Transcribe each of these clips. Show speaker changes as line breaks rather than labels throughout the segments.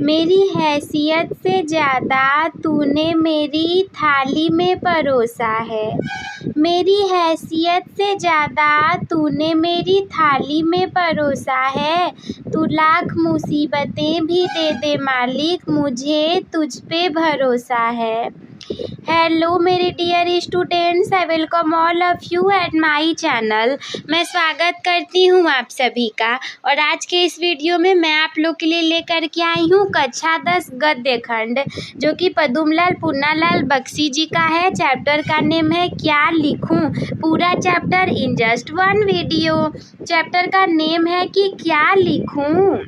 मेरी हैसियत से ज़्यादा तूने मेरी थाली में परोसा है। मेरी हैसियत से ज़्यादा तूने मेरी थाली में परोसा है। तू लाख मुसीबतें भी दे दे मालिक, मुझे तुझ पे भरोसा है। हेलो मेरे dear students, I welcome all of you at my channel. मैं स्वागत करती हूँ आप सभी का। और आज के इस वीडियो में मैं आप लोग के लिए लेकर के आई हूँ कक्षा 10 गद्य खंड, जो कि पद्मलाल पुन्नालाल बख्शी जी का है। चैप्टर का नेम है क्या लिखूं। पूरा chapter in just one video. Chapter का नेम है कि क्या लिखूं।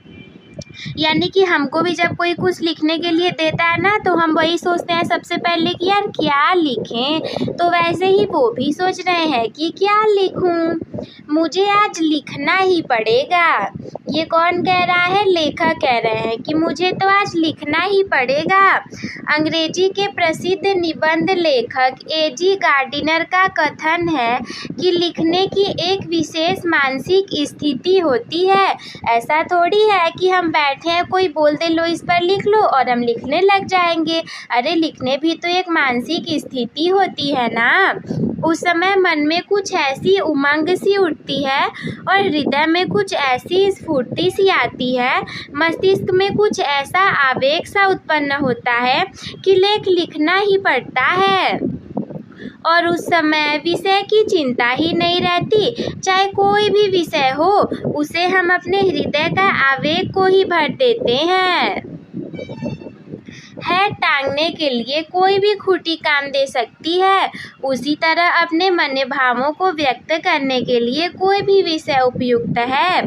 यानी कि हमको भी जब कोई कुछ लिखने के लिए देता है ना, तो हम वही सोचते हैं सबसे पहले कि यार क्या लिखें। तो वैसे ही वो भी सोच रहे हैं कि क्या लिखूं, मुझे आज लिखना ही पड़ेगा। ये कौन कह रहा है? लेखक कह रहे हैं कि मुझे तो आज लिखना ही पड़ेगा। अंग्रेजी के प्रसिद्ध निबंध लेखक A.G. गार्डिनर का कथन है कि लिखने की एक विशेष मानसिक स्थिति होती है। ऐसा थोड़ी है कि हम बैठे हैं, कोई बोल दे लो इस पर लिख लो और हम लिखने लग जाएंगे। अरे लिखने भी तो एक मानसिक स्थिति होती है ना। उस समय मन में कुछ ऐसी उमंग सी उठती है और हृदय में कुछ ऐसी स्फूर्ति सी आती है, मस्तिष्क में कुछ ऐसा आवेग सा उत्पन्न होता है कि लेख लिखना ही पड़ता है। और उस समय विषय की चिंता ही नहीं रहती। चाहे कोई भी विषय हो, उसे हम अपने हृदय का आवेग को ही भर देते हैं। है टांगने के लिए कोई भी खूंटी काम दे सकती है, उसी तरह अपने मन भावों को व्यक्त करने के लिए कोई भी विषय उपयुक्त है।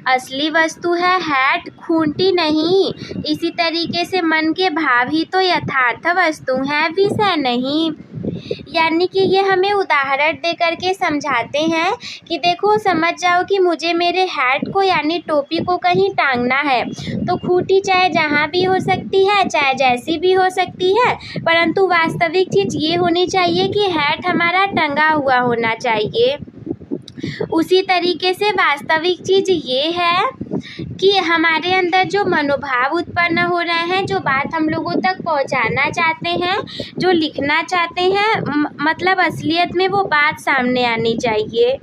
असली वस्तु है हैट, खूंटी नहीं। इसी तरीके से मन के भाव ही तो यथार्थ वस्तु हैं, विषय नहीं। यानी कि ये हमें उदाहरण दे करके समझाते हैं कि देखो, समझ जाओ कि मुझे मेरे हैट को यानी टोपी को कहीं टांगना है, तो खूंटी चाहे जहाँ भी हो सकती है, चाहे जैसी भी हो सकती है, परंतु वास्तविक चीज़ ये होनी चाहिए कि हैट हमारा टंगा हुआ होना चाहिए। उसी तरीके से वास्तविक चीज़ ये है कि हमारे अंदर जो मनोभाव उत्पन्न हो रहे हैं, जो बात हम लोगों तक पहुंचाना चाहते हैं, जो लिखना चाहते हैं, मतलब असलियत में वो बात सामने आनी चाहिए।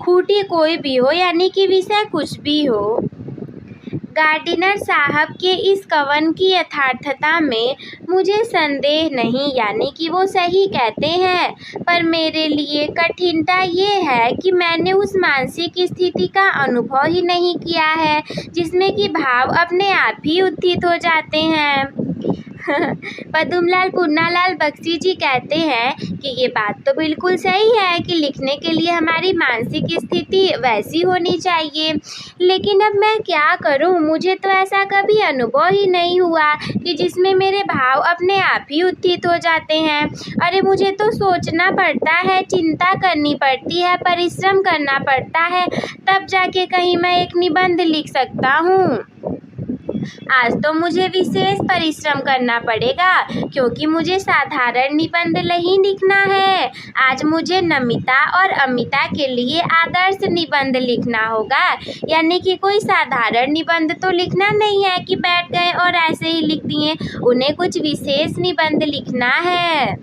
खूंटी कोई भी हो, यानी कि विषय कुछ भी हो। गार्डिनर साहब के इस कवन की यथार्थता में मुझे संदेह नहीं, यानी कि वो सही कहते हैं। पर मेरे लिए कठिनता ये है कि मैंने उस मानसिक स्थिति का अनुभव ही नहीं किया है जिसमें कि भाव अपने आप ही उत्थित हो जाते हैं। पद्मलाल पुन्नालाल बख्शी जी कहते हैं कि ये बात तो बिल्कुल सही है कि लिखने के लिए हमारी मानसिक स्थिति वैसी होनी चाहिए, लेकिन अब मैं क्या करूं, मुझे तो ऐसा कभी अनुभव ही नहीं हुआ कि जिसमें मेरे भाव अपने आप ही उत्थित हो जाते हैं। अरे मुझे तो सोचना पड़ता है, चिंता करनी पड़ती है, परिश्रम करना पड़ता है, तब जाके कहीं मैं एक निबंध लिख सकता हूँ। आज तो मुझे विशेष परिश्रम करना पड़ेगा, क्योंकि मुझे साधारण निबंध नहीं लिखना है। आज मुझे नमिता और अमिता के लिए आदर्श निबंध लिखना होगा। यानी कि कोई साधारण निबंध तो लिखना नहीं है कि बैठ गए और ऐसे ही लिख दिए, उन्हें कुछ विशेष निबंध लिखना है।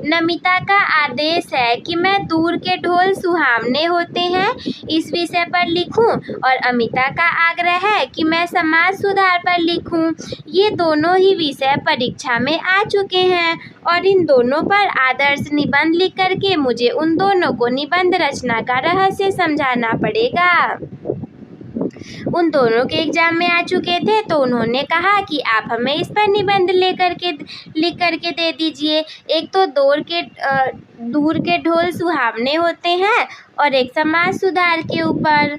नमिता का आदेश है कि मैं दूर के ढोल सुहावने होते हैं इस विषय पर लिखूं, और अमिता का आग्रह है कि मैं समाज सुधार पर लिखूं। ये दोनों ही विषय परीक्षा में आ चुके हैं और इन दोनों पर आदर्श निबंध लिख करके मुझे उन दोनों को निबंध रचना का रहस्य समझाना पड़ेगा। उन दोनों के एग्जाम में आ चुके थे, तो उन्होंने कहा कि आप हमें इस पर निबंध लिख करके दे दीजिए। एक तो दूर के ढोल सुहावने होते हैं और एक समाज सुधार के ऊपर।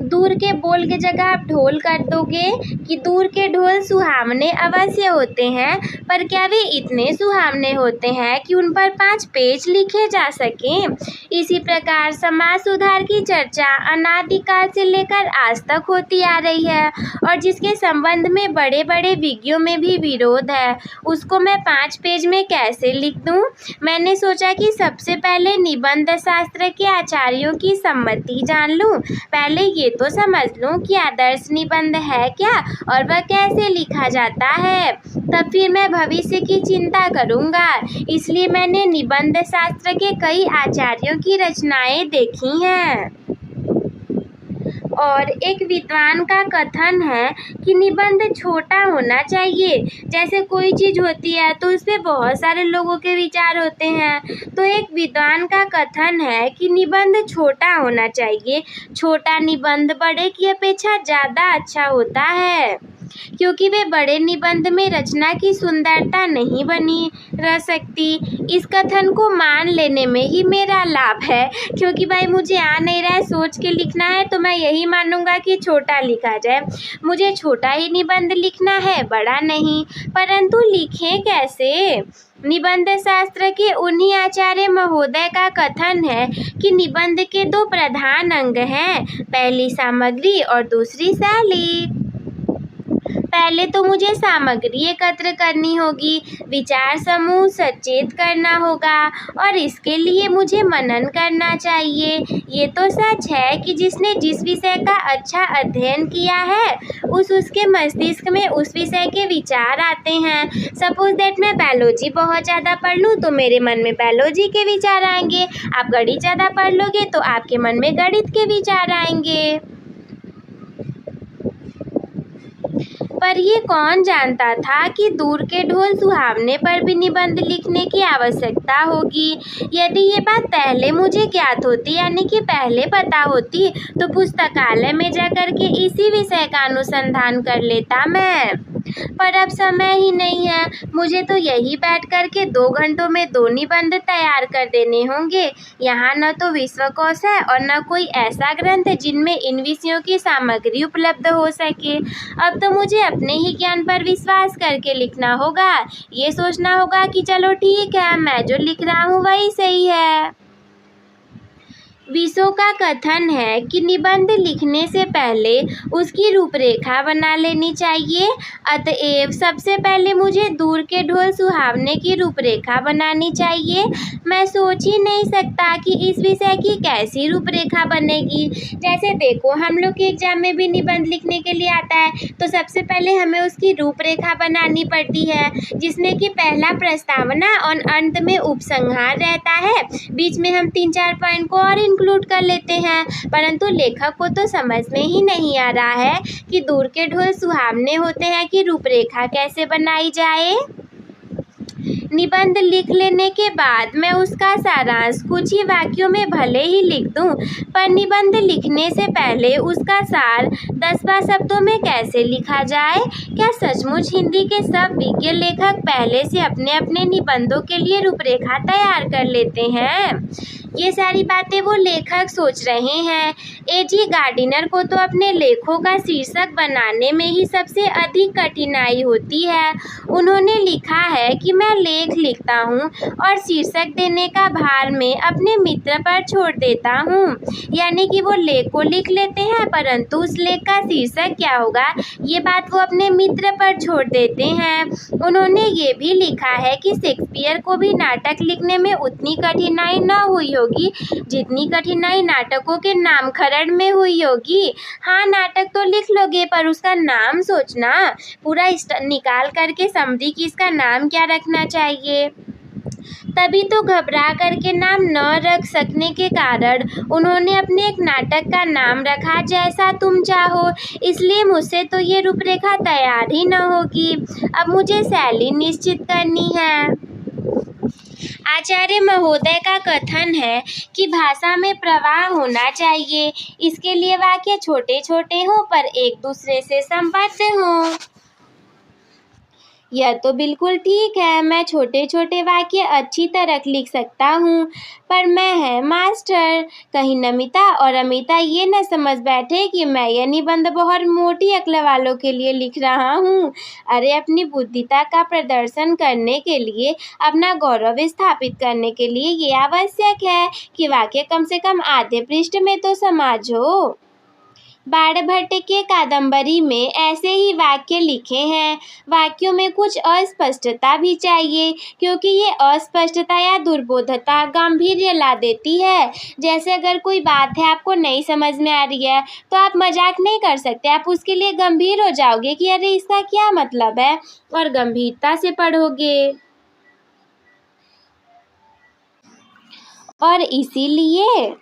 दूर के बोल के जगह आप ढोल कर दोगे कि दूर के ढोल सुहावने अवश्य होते हैं, पर क्या वे इतने सुहावने होते हैं कि उन पर 5 पेज लिखे जा सकें। इसी प्रकार समाज सुधार की चर्चा अनादिकाल से लेकर आज तक होती आ रही है और जिसके संबंध में बड़े बड़े विज्ञों में भी विरोध है, उसको मैं 5 पेज में कैसे लिख दूं। मैंने सोचा कि सबसे पहले निबंध शास्त्र के आचार्यों की सम्मति जान लूं। पहले ये तो तो समझ लूँ कि आदर्श निबंध है क्या और वह कैसे लिखा जाता है, तब फिर मैं भविष्य की चिंता करूँगा। इसलिए मैंने निबंध शास्त्र के कई आचार्यों की रचनाएं देखी हैं। और एक विद्वान का कथन है कि निबंध छोटा होना चाहिए। जैसे कोई चीज़ होती है तो उस पर बहुत सारे लोगों के विचार होते हैं, तो एक विद्वान का कथन है कि निबंध छोटा होना चाहिए। छोटा निबंध बड़े की अपेक्षा ज़्यादा अच्छा होता है, क्योंकि वे बड़े निबंध में रचना की सुंदरता नहीं बनी रह सकती। इस कथन को मान लेने में ही मेरा लाभ है, क्योंकि भाई मुझे आ नहीं रहा है, सोच के लिखना है, तो मैं यही मानूंगा कि छोटा लिखा जाए। मुझे छोटा ही निबंध लिखना है, बड़ा नहीं। परंतु लिखें कैसे? निबंध शास्त्र के उन्हीं आचार्य महोदय का कथन है कि निबंध के दो प्रधान अंग हैं, पहली सामग्री और दूसरी शैली। पहले तो मुझे सामग्री एकत्र करनी होगी, विचार समूह सचेत करना होगा और इसके लिए मुझे मनन करना चाहिए। ये तो सच है कि जिसने जिस विषय का अच्छा अध्ययन किया है उसके मस्तिष्क में उस विषय के विचार आते हैं। सपोज दैट मैं बायोलॉजी बहुत ज़्यादा पढ़ लूँ तो मेरे मन में बायोलॉजी के विचार आएंगे। आप गणित ज़्यादा पढ़ लोगे तो आपके मन में गणित के विचार आएंगे। पर ये कौन जानता था कि दूर के ढोल सुहावने पर भी निबंध लिखने की आवश्यकता होगी। यदि ये बात पहले मुझे ज्ञात होती, यानी कि पहले पता होती, तो पुस्तकालय में जाकर के इसी विषय का अनुसंधान कर लेता मैं। पर अब समय ही नहीं है। मुझे तो यही बैठ कर के 2 घंटों में 2 निबंध तैयार कर देने होंगे। यहाँ न तो विश्वकोश है और न कोई ऐसा ग्रंथ जिनमें इन विषयों की सामग्री उपलब्ध हो सके। अब तो मुझे अपने ही ज्ञान पर विश्वास करके लिखना होगा। ये सोचना होगा कि चलो ठीक है, मैं जो लिख रहा हूँ वही सही है। विशो का कथन है कि निबंध लिखने से पहले उसकी रूपरेखा बना लेनी चाहिए। अतएव सबसे पहले मुझे दूर के ढोल सुहावने की रूपरेखा बनानी चाहिए। मैं सोच ही नहीं सकता कि इस विषय की कैसी रूपरेखा बनेगी। जैसे देखो, हम लोग के एग्जाम में भी निबंध लिखने के लिए आता है, तो सबसे पहले हमें उसकी रूपरेखा बनानी पड़ती है, जिसमें कि पहला प्रस्तावना और अंत में उपसंहार रहता है। बीच में हम 3-4 पॉइंट को और इंक्लूड कर लेते हैं। परंतु लेखक को तो समझ में ही नहीं आ रहा है कि दूर के ढोल सुहावने होते हैं कि रूपरेखा कैसे बनाई जाए। निबंध लिख लेने के बाद मैं उसका सारांश कुछ ही वाक्यों में भले ही लिख दूं, पर निबंध लिखने से पहले उसका सार 10 शब्दों में कैसे लिखा जाए? क्या सचमुच हिंदी के सब विज्ञ लेखक पहले से अपने अपने निबंधों के लिए रूपरेखा तैयार कर लेते हैं? ये सारी बातें वो लेखक सोच रहे हैं। A.G. गार्डिनर को तो अपने लेखों का शीर्षक बनाने में ही सबसे अधिक कठिनाई होती है। उन्होंने लिखा है कि मैं लेख लिखता हूँ और शीर्षक देने का भार मैं अपने मित्र पर छोड़ देता हूँ। यानी कि वो लेख को लिख लेते हैं, परंतु उस लेख का शीर्षक क्या होगा ये बात वो अपने मित्र पर छोड़ देते हैं। उन्होंने ये भी लिखा है कि शेक्सपियर को भी नाटक लिखने में उतनी कठिनाई न हुई होगी जितनी कठिनाई नाटकों के नामकरण में हुई होगी। हाँ, नाटक तो लिख लोगे, पर उसका नाम सोचना, पूरा निकाल करके समझी कि इसका नाम क्या रखना चाहिए। तभी तो घबरा करके नाम न रख सकने के कारण उन्होंने अपने एक नाटक का नाम रखा जैसा तुम चाहो। इसलिए मुझसे तो ये रूपरेखा तैयार ही न होगी। अब मुझे शैली निश्चित करनी है। आचार्य महोदय का कथन है कि भाषा में प्रवाह होना चाहिए। इसके लिए वाक्य छोटे छोटे हों पर एक दूसरे से संबद्ध हों। यह तो बिल्कुल ठीक है, मैं छोटे छोटे वाक्य अच्छी तरह लिख सकता हूँ, पर मैं है मास्टर। कहीं नमिता और अमिता ये न समझ बैठे कि मैं यह निबंध बहुत मोटी अक्ल वालों के लिए लिख रहा हूँ। अरे, अपनी बुद्धिता का प्रदर्शन करने के लिए, अपना गौरव स्थापित करने के लिए ये आवश्यक है कि वाक्य कम से कम आधे पृष्ठ में तो समाज हो। बाणभट्ट के कादंबरी में ऐसे ही वाक्य लिखे हैं। वाक्यों में कुछ अस्पष्टता भी चाहिए, क्योंकि ये अस्पष्टता या दुर्बोधता गंभीर्य ला देती है। जैसे अगर कोई बात है आपको नहीं समझ में आ रही है तो आप मजाक नहीं कर सकते, आप उसके लिए गंभीर हो जाओगे कि अरे इसका क्या मतलब है, और गंभीरता से पढ़ोगे। और इसीलिए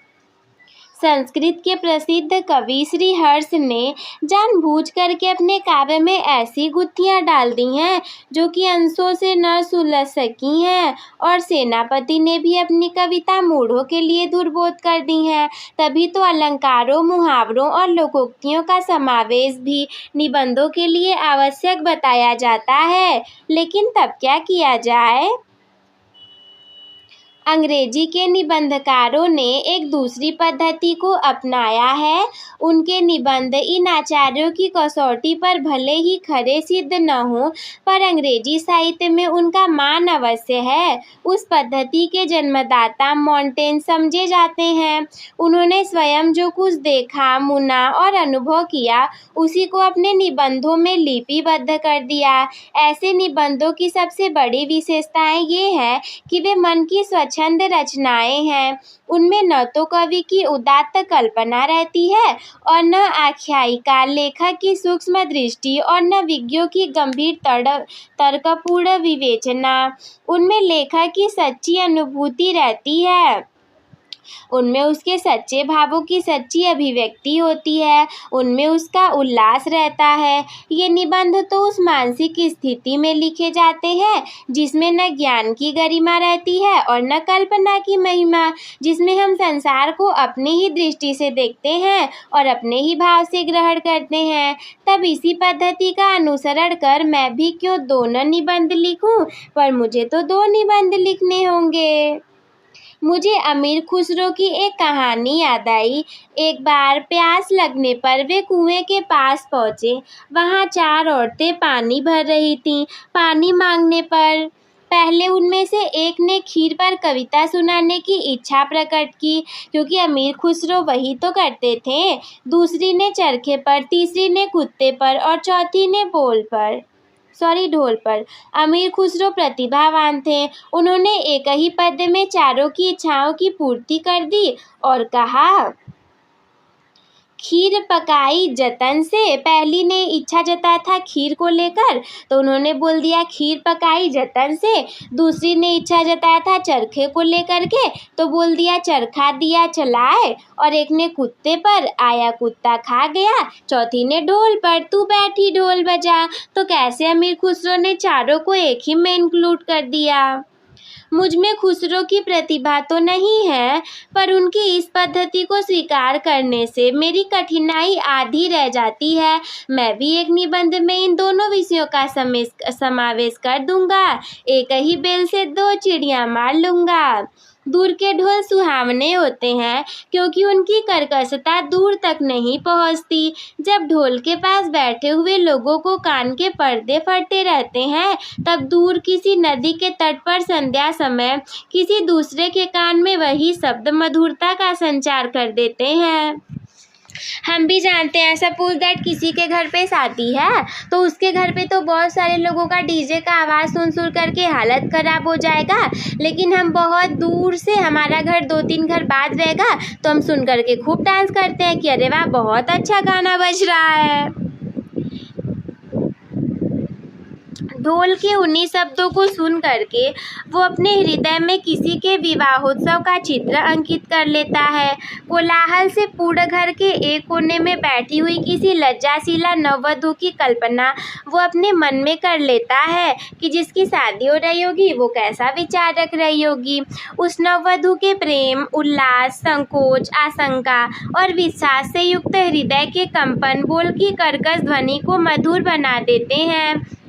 संस्कृत के प्रसिद्ध कवि श्री हर्ष ने जानबूझ करके अपने काव्य में ऐसी गुत्थियां डाल दी हैं जो कि अंशों से न सुलझ सकी हैं, और सेनापति ने भी अपनी कविता मूढ़ों के लिए दुर्बोध कर दी है। तभी तो अलंकारों, मुहावरों और लोकोक्तियों का समावेश भी निबंधों के लिए आवश्यक बताया जाता है। लेकिन तब क्या किया जाए? अंग्रेजी के निबंधकारों ने एक दूसरी पद्धति को अपनाया है। उनके निबंध इन आचार्यों की कसौटी पर भले ही खरे सिद्ध न हो, पर अंग्रेजी साहित्य में उनका मान अवश्य है। उस पद्धति के जन्मदाता मॉन्टेन समझे जाते हैं। उन्होंने स्वयं जो कुछ देखा, मुना और अनुभव किया, उसी को अपने निबंधों में लिपिबद्ध कर दिया। ऐसे निबंधों की सबसे बड़ी विशेषताएं ये है कि वे मन की छंद रचनाएं हैं। उनमें न तो कवि की उदात्त कल्पना रहती है और न आख्यायिका, लेखक की सूक्ष्म दृष्टि और न विज्ञों की गंभीर तर्कपूर्ण विवेचना। उनमें लेखक की सच्ची अनुभूति रहती है। उनमें उसके सच्चे भावों की सच्ची अभिव्यक्ति होती है। उनमें उसका उल्लास रहता है। ये निबंध तो उस मानसिक स्थिति में लिखे जाते हैं जिसमें न ज्ञान की गरिमा रहती है और न कल्पना की महिमा, जिसमें हम संसार को अपनी ही दृष्टि से देखते हैं और अपने ही भाव से ग्रहण करते हैं। तब इसी पद्धति का अनुसरण कर मैं भी क्यों दोनों निबंध लिखूं, पर मुझे तो दो निबंध लिखने होंगे। मुझे अमीर खुसरो की एक कहानी याद आई। एक बार प्यास लगने पर वे कुएं के पास पहुंचे। वहां 4 औरतें पानी भर रही थीं। पानी मांगने पर पहले उनमें से एक ने खीर पर कविता सुनाने की इच्छा प्रकट की, क्योंकि अमीर खुसरो वही तो करते थे। दूसरी ने चरखे पर, तीसरी ने कुत्ते पर और चौथी ने ढोल पर। अमीर खुसरो प्रतिभावान थे। उन्होंने एक ही पद में चारों की इच्छाओं की पूर्ति कर दी और कहा, खीर पकाई जतन से। पहली ने इच्छा जताया था खीर को लेकर, तो उन्होंने बोल दिया खीर पकाई जतन से। दूसरी ने इच्छा जताया था चरखे को लेकर के, तो बोल दिया चरखा दिया चलाए। और एक ने कुत्ते पर, आया कुत्ता खा गया। चौथी ने ढोल पर, तू बैठी ढोल बजा। तो कैसे अमीर खुसरो ने चारों को एक ही में इंक्लूड कर दिया। मुझ में खुसरो की प्रतिभा तो नहीं है, पर उनकी इस पद्धति को स्वीकार करने से मेरी कठिनाई आधी रह जाती है। मैं भी एक निबंध में इन दोनों विषयों का समावेश कर दूंगा। एक ही बेल से 2 चिड़ियां मार लूंगा। दूर के ढोल सुहावने होते हैं, क्योंकि उनकी कर्कशता दूर तक नहीं पहुंचती। जब ढोल के पास बैठे हुए लोगों को कान के पर्दे फटते रहते हैं, तब दूर किसी नदी के तट पर संध्या समय किसी दूसरे के कान में वही शब्द मधुरता का संचार कर देते हैं। हम भी जानते हैं, सपोज दैट किसी के घर पे शादी है, तो उसके घर पे तो बहुत सारे लोगों का डीजे का आवाज़ सुन करके हालत ख़राब हो जाएगा। लेकिन हम बहुत दूर से, हमारा घर 2-3 घर बाद रहेगा, तो हम सुन करके खूब डांस करते हैं कि अरे वाह बहुत अच्छा गाना बज रहा है। ढोल के उन्हीं शब्दों को सुन करके वो अपने हृदय में किसी के विवाहोत्सव का चित्र अंकित कर लेता है। कोलाहल से पूर्ण घर के एक कोने में बैठी हुई किसी लज्जाशीला नववधू की कल्पना वो अपने मन में कर लेता है कि जिसकी शादी हो रही होगी वो कैसा विचार रख रही होगी। उस नववधू के प्रेम, उल्लास, संकोच, आशंका और विश्वास से युक्त हृदय के कंपन बोल की कर्कश ध्वनि को मधुर बना देते हैं।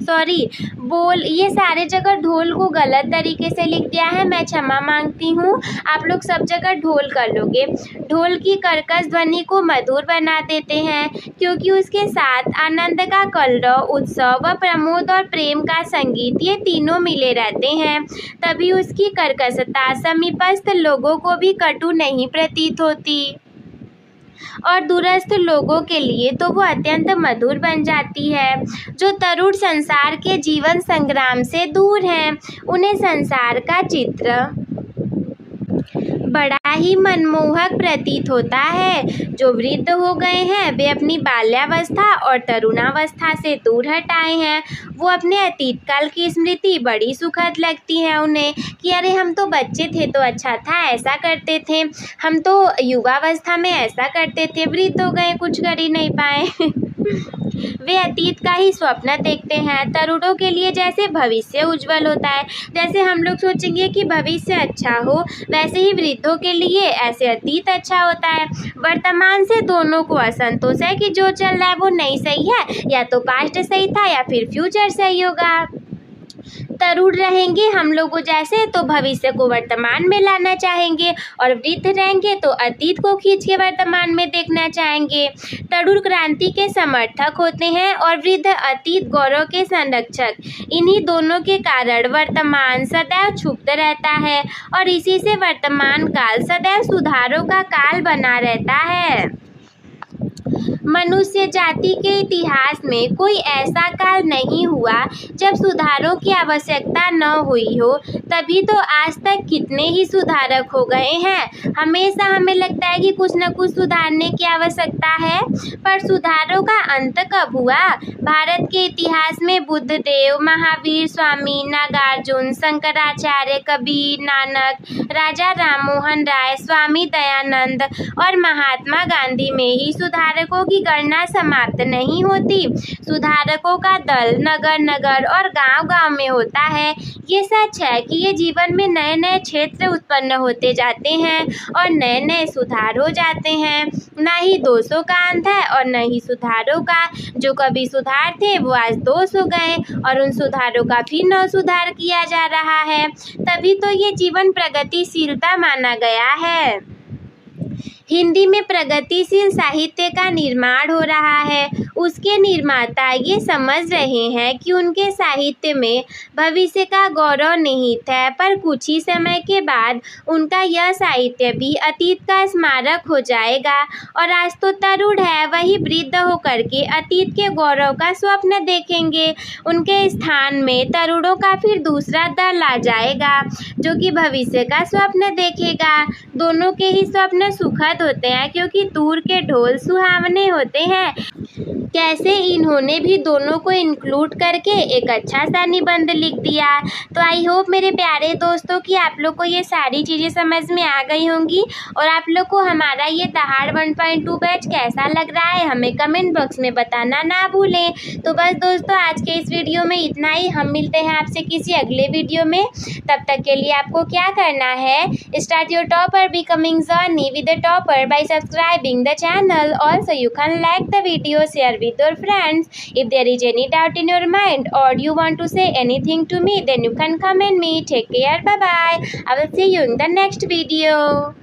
ये सारे जगह ढोल को गलत तरीके से लिख दिया है, मैं क्षमा मांगती हूँ। आप लोग सब जगह ढोल कर लोगे। ढोल की कर्कश ध्वनि को मधुर बना देते हैं, क्योंकि उसके साथ आनंद का कलरव, उत्सव व प्रमोद और प्रेम का संगीत, ये तीनों मिले रहते हैं। तभी उसकी कर्कशता समीपस्थ लोगों को भी कटु नहीं प्रतीत होती। और दूरस्थ लोगों के लिए तो वो अत्यंत मधुर बन जाती है। जो तरुण संसार के जीवन संग्राम से दूर हैं, उन्हें संसार का चित्र बड़ा ही मनमोहक प्रतीत होता है। जो वृद्ध हो गए हैं, वे अपनी बाल्यावस्था और तरुणावस्था से दूर हटाए हैं। वो अपने अतीत काल की स्मृति बड़ी सुखद लगती है उन्हें कि अरे हम तो बच्चे थे तो अच्छा था, ऐसा करते थे, हम तो युवावस्था में ऐसा करते थे, वृद्ध हो गए कुछ कर ही नहीं पाए। वे अतीत का ही स्वप्न देखते हैं। तरुणों के लिए जैसे भविष्य उज्जवल होता है, जैसे हम लोग सोचेंगे कि भविष्य अच्छा हो, वैसे ही वृद्धों के लिए ऐसे अतीत अच्छा होता है। वर्तमान से दोनों को असंतोष है कि जो चल रहा है वो नहीं सही है, या तो पास्ट सही था या फिर फ्यूचर सही होगा। तरुण रहेंगे हम लोगों जैसे तो भविष्य को वर्तमान में लाना चाहेंगे, और वृद्ध रहेंगे तो अतीत को खींच के वर्तमान में देखना चाहेंगे। तरुण क्रांति के समर्थक होते हैं और वृद्ध अतीत गौरव के संरक्षक। इन्हीं दोनों के कारण वर्तमान सदैव क्षुब्ध रहता है, और इसी से वर्तमान काल सदैव सुधारों का काल बना रहता है। मनुष्य जाति के इतिहास में कोई ऐसा काल नहीं हुआ जब सुधारों की आवश्यकता न हुई हो। तभी तो आज तक कितने ही सुधारक हो गए हैं। हमेशा हमें लगता है कि कुछ न कुछ सुधारने की आवश्यकता है, पर सुधारों का अंत कब हुआ? भारत के इतिहास में बुद्धदेव, महावीर, स्वामी नागार्जुन, शंकराचार्य, कबीर, नानक, राजा राममोहन राय, स्वामी दयानंद और महात्मा गांधी में ही सुधारकों की गणना समाप्त नहीं होती। सुधारकों का दल नगर नगर और गांव गांव में होता है। ये सच है कि ये जीवन में नए नए क्षेत्र उत्पन्न होते जाते हैं और नए नए सुधार हो जाते हैं। ना ही दोषों का अंत है और न ही सुधारों का। जो कभी सुधार थे वो आज दोष हो गए, और उन सुधारों का फिर नव सुधार किया जा रहा है। तभी तो ये जीवन प्रगतिशीलता माना गया है। हिंदी में प्रगतिशील साहित्य का निर्माण हो रहा है। उसके निर्माता ये समझ रहे हैं कि उनके साहित्य में भविष्य का गौरव निहित है, पर कुछ ही समय के बाद उनका यह साहित्य भी अतीत का स्मारक हो जाएगा। और आज तो तरुण है, वही वृद्ध होकर के अतीत के गौरव का स्वप्न देखेंगे। उनके स्थान में तरुणों का फिर दूसरा दल आ जाएगा, जो कि भविष्य का स्वप्न देखेगा। दोनों के ही स्वप्न सुखद होते हैं, क्योंकि दूर के ढोल सुहावने होते हैं। कैसे इन्होंने भी दोनों को इंक्लूड करके एक अच्छा सा निबंध लिख दिया। तो आई होप मेरे प्यारे दोस्तों कि आप लोग को ये सारी चीज़ें समझ में आ गई होंगी, और आप लोग को हमारा ये दहाड़ 1.2 बैच कैसा लग रहा है हमें कमेंट बॉक्स में बताना ना भूलें। तो बस दोस्तों, आज के इस वीडियो में इतना ही। हम मिलते हैं आपसे किसी अगले वीडियो में। तब तक के लिए आपको क्या करना है, start your topper becoming journey with the topper by subscribing the channel. Also you can like the video, share with your friends. If there is any doubt in your mind or you want to say anything to me, then you can comment me. Take care, bye bye. I will see you in the next video.